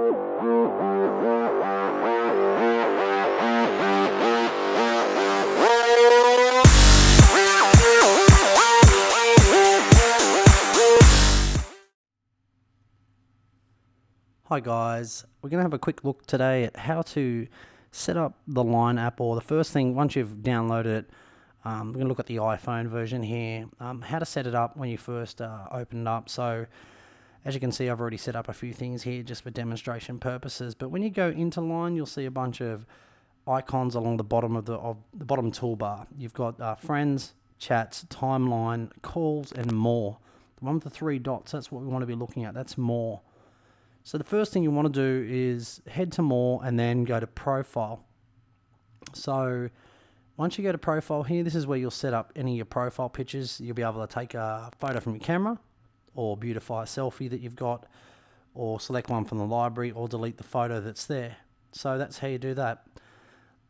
Hi guys, we're going to have a quick look today at how to set up the Line app, or the first thing, once you've downloaded it, we're going to look at the iPhone version here, how to set it up when you first open it up. So as you can see, I've already set up a few things here just for demonstration purposes, but when you go into Line, you'll see a bunch of icons along the bottom of the bottom toolbar. You've got friends, chats, timeline, calls, and more. The one with the three dots, that's what we want to be looking at, that's more. So the first thing you want to do is head to more and then go to profile. So once you go to profile here, this is where you'll set up any of your profile pictures. You'll be able to take a photo from your camera or beautify a selfie that you've got, or select one from the library, or delete the photo that's there. So that's how you do that.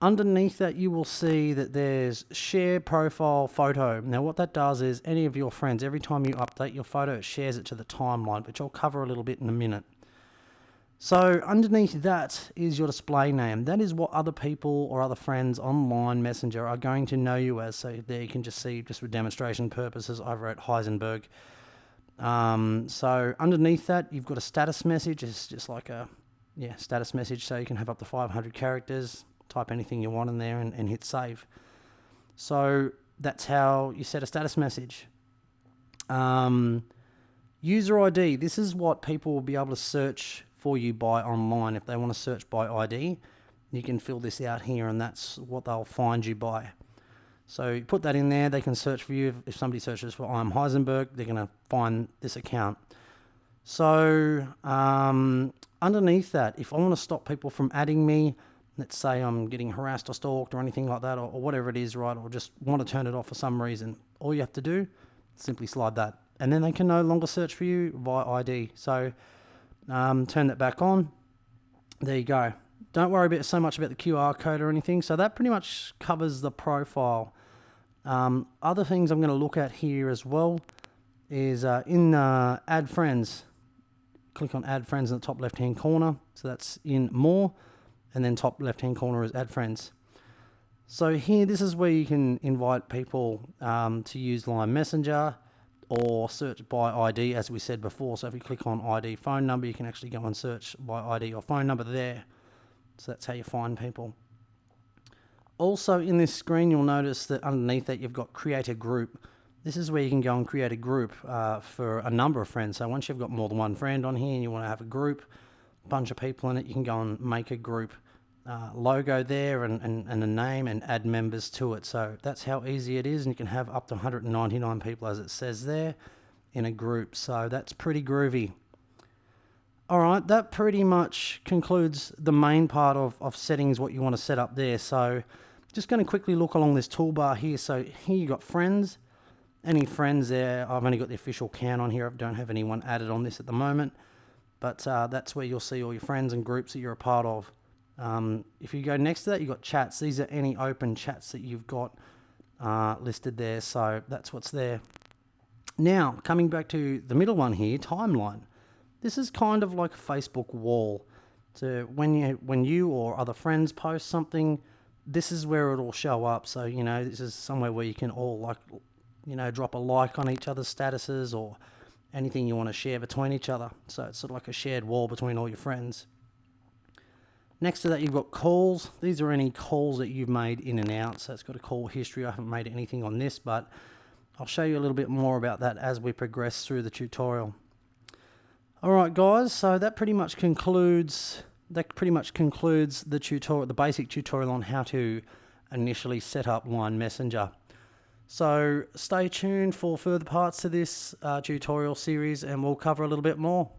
Underneath that, you will see that there's share profile photo. Now what that does is any of your friends, every time you update your photo, it shares it to the timeline, which I'll cover a little bit in a minute. So underneath that is your display name. That is what other people or other friends online Messenger are going to know you as. So there you can just see, just for demonstration purposes, over at Heisenberg. So underneath that, you've got a status message. It's just like a status message. So you can have up to 500 characters. Type anything you want in there and hit save. So that's how you set a status message. User ID. This is what people will be able to search for you by online. If they want to search by ID, you can fill this out here, and that's what they'll find you by. So you put that in there, they can search for you. If somebody searches for I'm Heisenberg, they're going to find this account. So underneath that, if I want to stop people from adding me, let's say I'm getting harassed or stalked or anything like that, or whatever it is, right, or just want to turn it off for some reason, all you have to do, simply slide that, and then they can no longer search for you via ID. So turn that back on. There you go. Don't worry so much about the QR code or anything. So that pretty much covers the profile. Other things I'm going to look at here as well is in Add Friends. Click on Add Friends in the top left-hand corner. So that's in More, and then top left-hand corner is Add Friends. So here, this is where you can invite people to use Line Messenger, or search by ID, as we said before. So if you click on ID phone number, you can actually go and search by ID or phone number there. So that's how you find people. Also in this screen, you'll notice that underneath that you've got create a group. This is where you can go and create a group for a number of friends. So once you've got more than one friend on here and you want to have a group, a bunch of people in it, you can go and make a group logo there and a name, and add members to it. So that's how easy it is, and you can have up to 199 people, as it says there, in a group. So that's pretty groovy. Alright, that pretty much concludes the main part of settings, what you want to set up there. So just going to quickly look along this toolbar here. So here you got friends, any friends there. I've only got the official count on here. I don't have anyone added on this at the moment, but that's where you'll see all your friends and groups that you're a part of. If you go next to that, you've got chats. These are any open chats that you've got listed there. So that's what's there. Now, coming back to the middle one here, timeline. This is kind of like a Facebook wall. So when you or other friends post something, this is where it'll show up. So, you know, this is somewhere where you can all drop a like on each other's statuses or anything you want to share between each other. So it's sort of like a shared wall between all your friends. Next to that, you've got calls. These are any calls that you've made in and out. So it's got a call history. I haven't made anything on this, but I'll show you a little bit more about that as we progress through the tutorial. All right, guys. So that pretty much concludes the tutorial, the basic tutorial on how to initially set up Line Messenger. So stay tuned for further parts to this tutorial series, and we'll cover a little bit more.